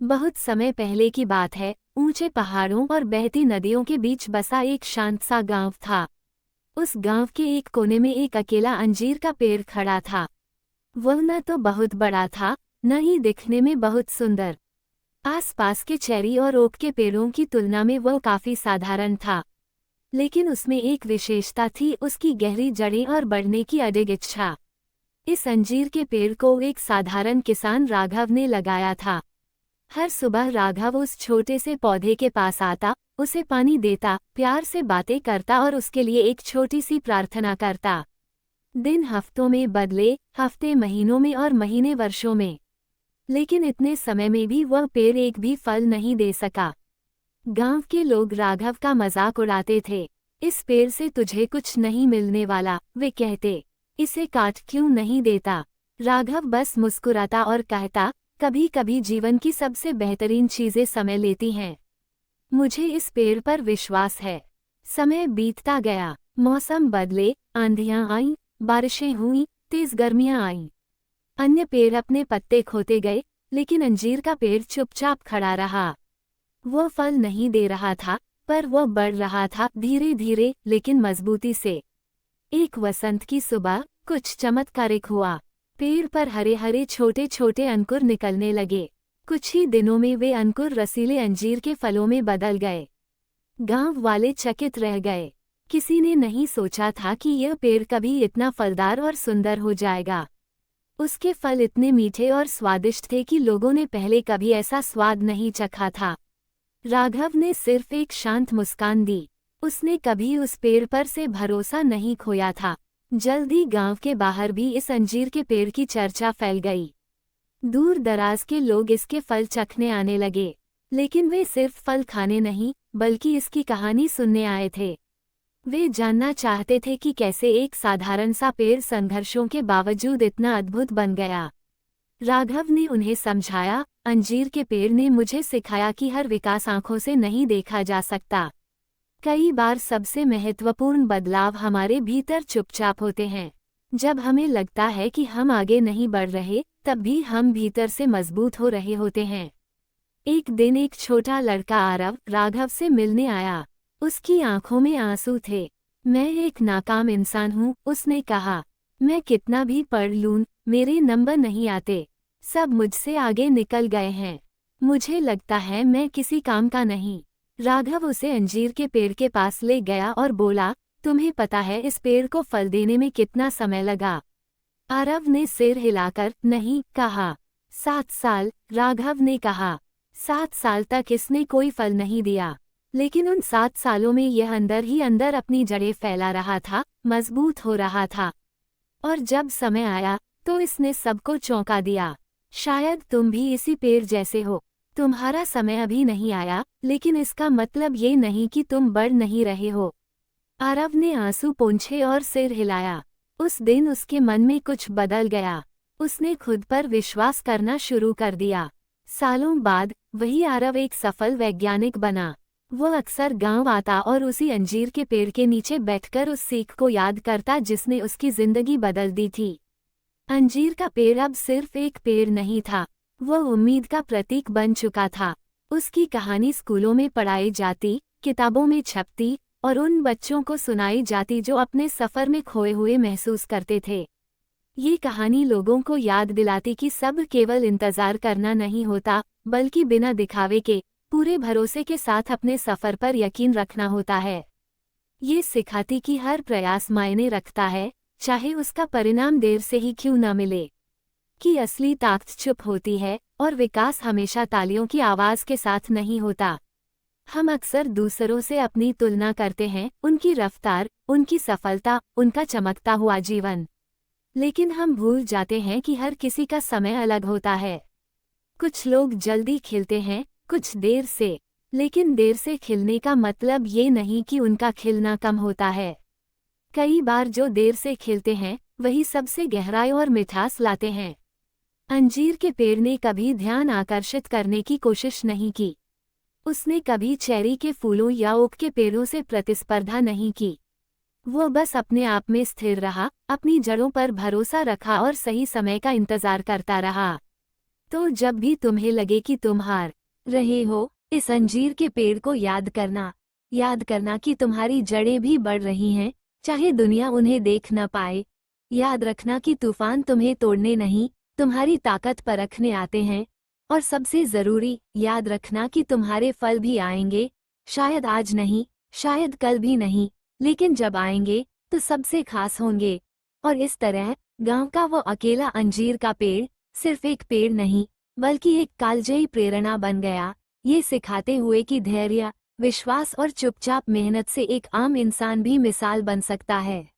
बहुत समय पहले की बात है। ऊंचे पहाड़ों और बहती नदियों के बीच बसा एक शांत सा गांव था। उस गांव के एक कोने में एक अकेला अंजीर का पेड़ खड़ा था। वह न तो बहुत बड़ा था, न ही दिखने में बहुत सुंदर। आसपास के चेरी और ओक के पेड़ों की तुलना में वह काफी साधारण था। लेकिन उसमें एक विशेषता थी, उसकी गहरी जड़ें और बढ़ने की अडिग इच्छा। इस अंजीर के पेड़ को एक साधारण किसान राघव ने लगाया था। हर सुबह राघव उस छोटे से पौधे के पास आता, उसे पानी देता, प्यार से बातें करता और उसके लिए एक छोटी सी प्रार्थना करता। दिन हफ्तों में बदले, हफ्ते महीनों में और महीने वर्षों में। लेकिन इतने समय में भी वह पेड़ एक भी फल नहीं दे सका। गांव के लोग राघव का मजाक उड़ाते थे। इस पेड़ से तुझे कुछ नहीं मिलने वाला, वे कहते। इसे काट क्यों नहीं देता? राघव बस मुस्कुराता और कहता, कभी कभी जीवन की सबसे बेहतरीन चीजें समय लेती हैं। मुझे इस पेड़ पर विश्वास है। समय बीतता गया, मौसम बदले, आंधियां आईं, बारिशें हुईं, तेज गर्मियां आईं। अन्य पेड़ अपने पत्ते खोते गए, लेकिन अंजीर का पेड़ चुपचाप खड़ा रहा। वह फल नहीं दे रहा था, पर वह बढ़ रहा था, धीरे धीरे लेकिन मजबूती से। एक वसंत की सुबह कुछ चमत्कारिक हुआ। पेड़ पर हरे हरे छोटे छोटे अंकुर निकलने लगे। कुछ ही दिनों में वे अंकुर रसीले अंजीर के फलों में बदल गए। गांव वाले चकित रह गए। किसी ने नहीं सोचा था कि यह पेड़ कभी इतना फलदार और सुंदर हो जाएगा। उसके फल इतने मीठे और स्वादिष्ट थे कि लोगों ने पहले कभी ऐसा स्वाद नहीं चखा था। राघव ने सिर्फ एक शांत मुस्कान दी। उसने कभी उस पेड़ पर से भरोसा नहीं खोया था। जल्द ही गांव के बाहर भी इस अंजीर के पेड़ की चर्चा फैल गई। दूर दराज के लोग इसके फल चखने आने लगे। लेकिन वे सिर्फ फल खाने नहीं, बल्कि इसकी कहानी सुनने आए थे। वे जानना चाहते थे कि कैसे एक साधारण सा पेड़ संघर्षों के बावजूद इतना अद्भुत बन गया। राघव ने उन्हें समझाया, अंजीर के पेड़ ने मुझे सिखाया कि हर विकास आंखों से नहीं देखा जा सकता। कई बार सबसे महत्वपूर्ण बदलाव हमारे भीतर चुपचाप होते हैं। जब हमें लगता है कि हम आगे नहीं बढ़ रहे, तब भी हम भीतर से मजबूत हो रहे होते हैं। एक दिन एक छोटा लड़का आरव राघव से मिलने आया। उसकी आंखों में आंसू थे। मैं एक नाकाम इंसान हूँ, उसने कहा। मैं कितना भी पढ़ लूँ, मेरे नंबर नहीं आते। सब मुझसे आगे निकल गए हैं। मुझे लगता है मैं किसी काम का नहीं। राघव उसे अंजीर के पेड़ के पास ले गया और बोला, तुम्हें पता है इस पेड़ को फल देने में कितना समय लगा? आरव ने सिर हिलाकर नहीं कहा। 7 साल, राघव ने कहा। 7 साल तक इसने कोई फल नहीं दिया। लेकिन उन 7 सालों में यह अंदर ही अंदर अपनी जड़ें फैला रहा था, मजबूत हो रहा था। और जब समय आया, तो इसने सबको चौंका दिया। शायद तुम भी इसी पेड़ जैसे हो। तुम्हारा समय अभी नहीं आया, लेकिन इसका मतलब ये नहीं कि तुम बढ़ नहीं रहे हो। आरव ने आंसू पोंछे और सिर हिलाया। उस दिन उसके मन में कुछ बदल गया। उसने खुद पर विश्वास करना शुरू कर दिया। सालों बाद वही आरव एक सफल वैज्ञानिक बना। वह अक्सर गांव आता और उसी अंजीर के पेड़ के नीचे बैठकर उस सीख को याद करता जिसने उसकी जिंदगी बदल दी थी। अंजीर का पेड़ अब सिर्फ एक पेड़ नहीं था, वह उम्मीद का प्रतीक बन चुका था। उसकी कहानी स्कूलों में पढ़ाई जाती, किताबों में छपती और उन बच्चों को सुनाई जाती जो अपने सफर में खोए हुए महसूस करते थे। ये कहानी लोगों को याद दिलाती कि सब केवल इंतजार करना नहीं होता, बल्कि बिना दिखावे के, पूरे भरोसे के साथ अपने सफर पर यकीन रखना होता है। ये सिखाती कि हर प्रयास मायने रखता है, चाहे उसका परिणाम देर से ही क्यों न मिले। कि असली ताकत चुप होती है और विकास हमेशा तालियों की आवाज के साथ नहीं होता। हम अक्सर दूसरों से अपनी तुलना करते हैं, उनकी रफ्तार, उनकी सफलता, उनका चमकता हुआ जीवन। लेकिन हम भूल जाते हैं कि हर किसी का समय अलग होता है। कुछ लोग जल्दी खिलते हैं, कुछ देर से। लेकिन देर से खिलने का मतलब ये नहीं कि उनका खिलना कम होता है। कई बार जो देर से खिलते हैं, वही सबसे गहराई और मिठास लाते हैं। अंजीर के पेड़ ने कभी ध्यान आकर्षित करने की कोशिश नहीं की। उसने कभी चेरी के फूलों या ओक के पेड़ों से प्रतिस्पर्धा नहीं की। वह बस अपने आप में स्थिर रहा, अपनी जड़ों पर भरोसा रखा और सही समय का इंतजार करता रहा। तो जब भी तुम्हें लगे कि तुम हार रहे हो, इस अंजीर के पेड़ को याद करना कि तुम्हारी जड़ें भी बढ़ रही हैं, चाहे दुनिया उन्हें देख न पाए। याद रखना कि तूफान तुम्हें तोड़ने नहीं, तुम्हारी ताकत परखने आते हैं। और सबसे जरूरी, याद रखना कि तुम्हारे फल भी आएंगे, शायद आज नहीं, शायद कल भी नहीं, लेकिन जब आएंगे तो सबसे खास होंगे। और इस तरह गांव का वो अकेला अंजीर का पेड़ सिर्फ एक पेड़ नहीं, बल्कि एक कालजयी प्रेरणा बन गया, ये सिखाते हुए कि धैर्य, विश्वास और चुपचाप मेहनत से एक आम इंसान भी मिसाल बन सकता है।